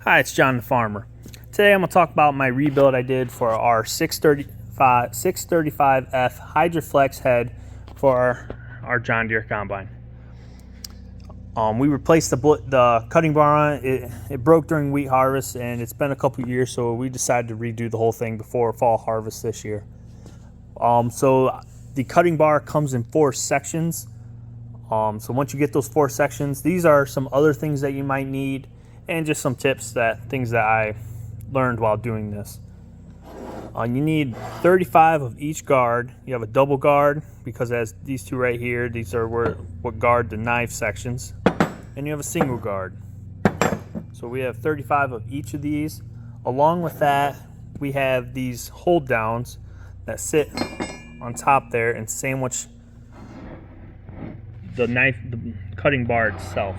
Hi, it's John the Farmer. Today I'm going to talk about my rebuild I did for our 635F Hydroflex head for our John Deere combine. We replaced the cutting bar on it. It broke during wheat harvest, and it's been a couple years, so we decided to redo the whole thing before fall harvest this year. So the cutting bar comes in 4 sections. So once you get those 4 sections, these are some other things that you might need, and just some tips, things that I learned while doing this. You need 35 of each guard. You have a double guard because as these two right here, these are what guard the knife sections, and you have a single guard. So we have 35 of each of these. Along with that, we have these hold downs that sit on top there and sandwich the cutting bar itself.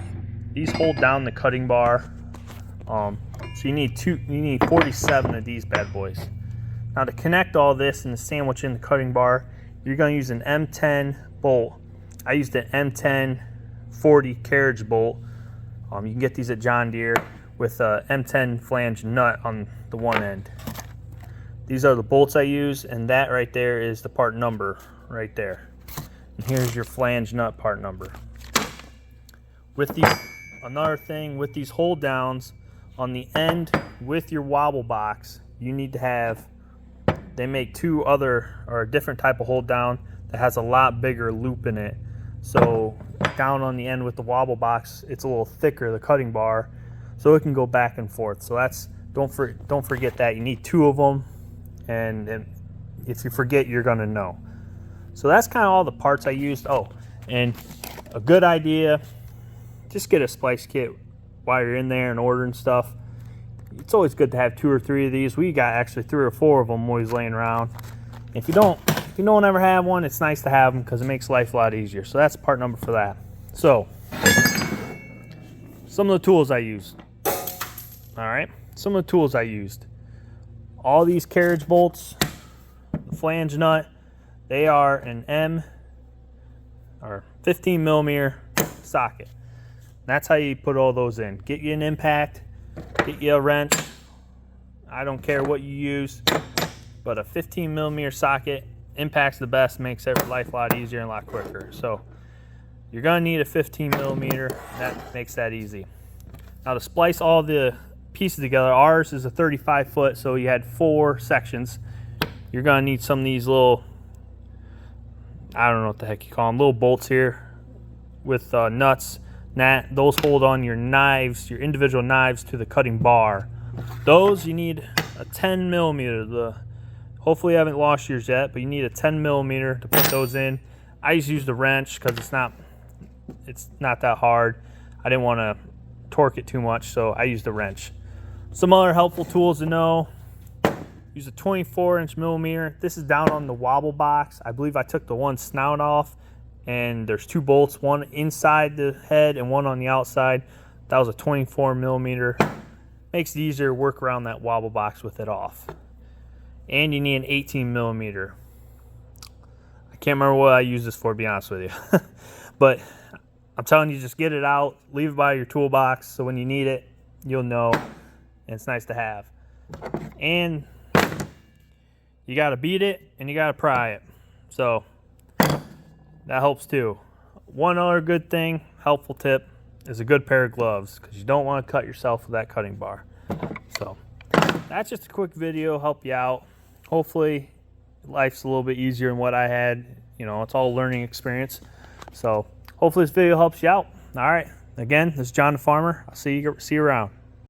These hold down the cutting bar. So you need 47 of these bad boys. Now to connect all this and to sandwich in the cutting bar, you're going to use an M10 bolt. I used an M10 40 carriage bolt. You can get these at John Deere with a M10 flange nut on the one end. These are the bolts I use, and that right there is the part number right there. And here's your flange nut part number. Another thing with these hold downs, on the end with your wobble box, you need to have, they make a different type of hold down that has a lot bigger loop in it. So down on the end with the wobble box, it's a little thicker, the cutting bar, so it can go back and forth. So don't forget that. You need 2 of them, and if you forget, you're gonna know. So that's kind of all the parts I used. Oh, and a good idea, just get a splice kit while you're in there and ordering stuff. It's always good to have 2 or 3 of these. We got actually 3 or 4 of them always laying around. If you don't ever have one, it's nice to have them because it makes life a lot easier. So that's part number for that. So some of the tools I used. All right, some of the tools I used. All these carriage bolts, the flange nut, they are an 15 millimeter socket. That's how you put all those in. Get you an impact, get you a wrench. I don't care what you use, but a 15 millimeter socket, impact's the best, makes life a lot easier and a lot quicker. So you're gonna need a 15 millimeter. That makes that easy. Now to splice all the pieces together, ours is a 35 foot, so you had 4 sections. You're gonna need some of these little, I don't know what the heck you call them, little bolts here with nuts. Those hold on your knives, your individual knives, to the cutting bar. Those you need a 10 millimeter. Hopefully you haven't lost yours yet, but you need a 10 millimeter to put those in. I just used the wrench because it's not that hard. I didn't want to torque it too much, so I used the wrench. Some other helpful tools to know: use a 24-inch millimeter. This is down on the wobble box. I believe I took the one snout off, and there's 2 bolts, one inside the head and one on the outside. That was a 24 millimeter. Makes it easier to work around that wobble box with it off. And you need an 18 millimeter. I can't remember what I used this for, to be honest with you. But I'm telling you, just get it out, leave it by your toolbox, so when you need it, you'll know, and it's nice to have. And you gotta beat it and you gotta pry it. So that helps too. One other good thing, helpful tip, is a good pair of gloves, because you don't want to cut yourself with that cutting bar. So that's just a quick video, help you out. Hopefully life's a little bit easier than what I had. You know, it's all a learning experience. So hopefully this video helps you out. All right, again, this is John the Farmer. I'll see you around.